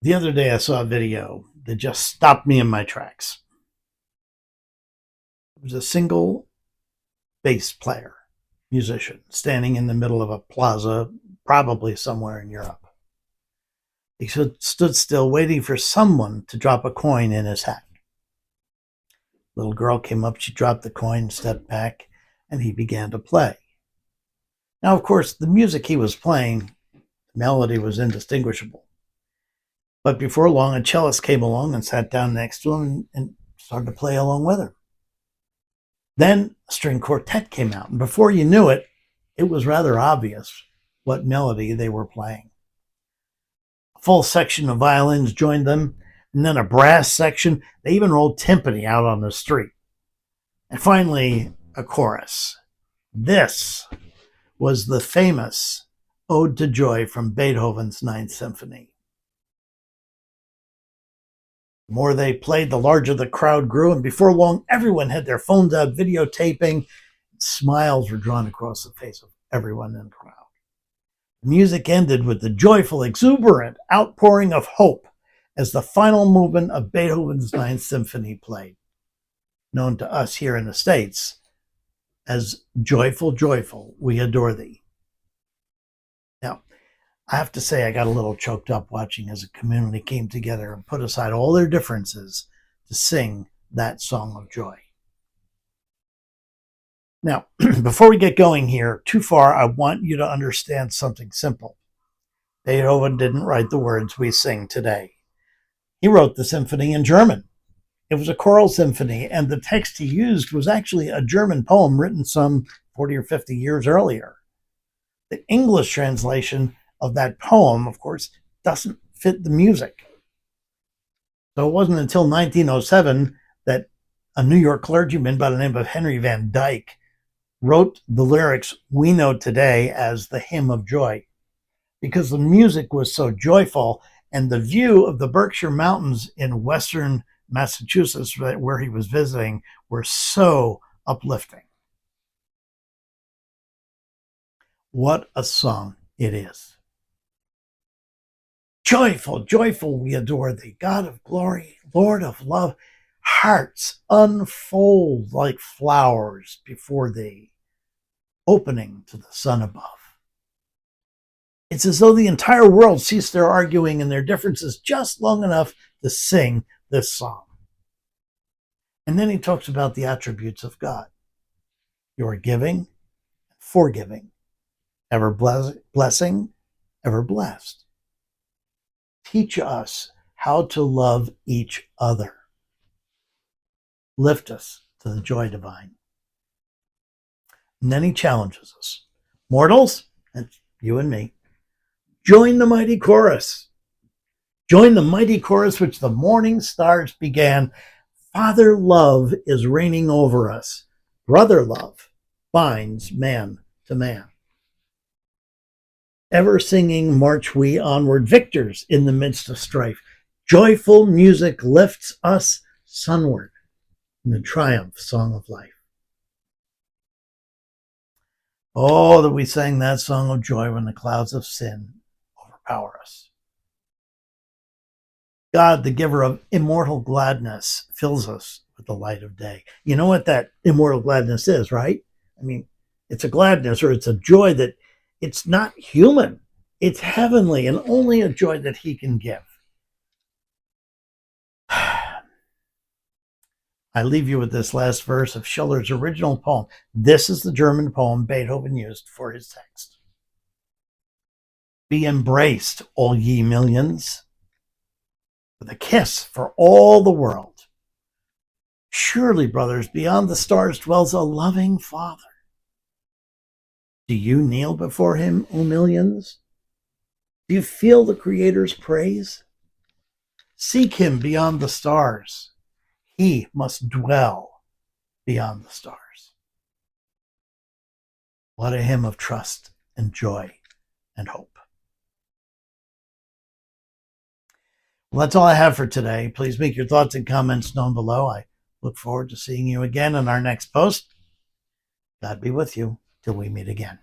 The other day I saw a video that just stopped me in my tracks. It was a single bass player, musician, standing in the middle of a plaza, probably somewhere in Europe. He stood still, waiting for someone to drop a coin in his hat. Little girl came up, she dropped the coin, stepped back, and he began to play. Now, of course, the music he was playing, the melody was indistinguishable. But before long, a cellist came along and sat down next to him and started to play along with him. Then a string quartet came out, and before you knew it, it was rather obvious what melody they were playing. A full section of violins joined them, and then a brass section. They even rolled timpani out on the street. And finally, a chorus. This was the famous Ode to Joy from Beethoven's Ninth Symphony. The more they played, the larger the crowd grew, and before long, everyone had their phones out videotaping. Smiles were drawn across the face of everyone in the crowd. The music ended with the joyful, exuberant outpouring of hope as the final movement of Beethoven's Ninth Symphony played, known to us here in the States as Joyful, Joyful, We Adore Thee. Now, I have to say I got a little choked up watching as a community came together and put aside all their differences to sing that song of joy. Now, before we get going here too far, I want you to understand something simple. Beethoven didn't write the words we sing today. He wrote the symphony in German. It was a choral symphony, and the text he used was actually a German poem written some 40 or 50 years earlier. The English translation of that poem, of course, doesn't fit the music. So it wasn't until 1907 that a New York clergyman by the name of Henry Van Dyke wrote the lyrics we know today as the Hymn of Joy, because the music was so joyful and the view of the Berkshire Mountains in western Massachusetts, where he was visiting, were so uplifting. What a song it is. Joyful, joyful, we adore thee, God of glory, Lord of love. Hearts unfold like flowers before thee, opening to the sun above. It's as though the entire world ceased their arguing and their differences just long enough to sing this song. And then he talks about the attributes of God. You are giving, forgiving, ever blessing, ever blessed. Teach us how to love each other. Lift us to the joy divine. And then he challenges us. Mortals, that's you and me, join the mighty chorus. Join the mighty chorus which the morning stars began. Father love is reigning over us. Brother love binds man to man. Ever singing march we onward, victors in the midst of strife. Joyful music lifts us sunward in the triumph song of life. Oh, that we sang that song of joy when the clouds of sin overpower us. God, the giver of immortal gladness, fills us with the light of day. You know what that immortal gladness is, right? I mean, it's a gladness, or it's a joy that it's not human. It's heavenly, and only a joy that he can give. I leave you with this last verse of Schiller's original poem. This is the German poem Beethoven used for his text. Be embraced, all ye millions, with a kiss for all the world. Surely, brothers, beyond the stars dwells a loving Father. Do you kneel before him, O millions? Do you feel the Creator's praise? Seek him beyond the stars. He must dwell beyond the stars. What a hymn of trust and joy and hope. Well, that's all I have for today. Please make your thoughts and comments known below. I look forward to seeing you again in our next post. God be with you till we meet again.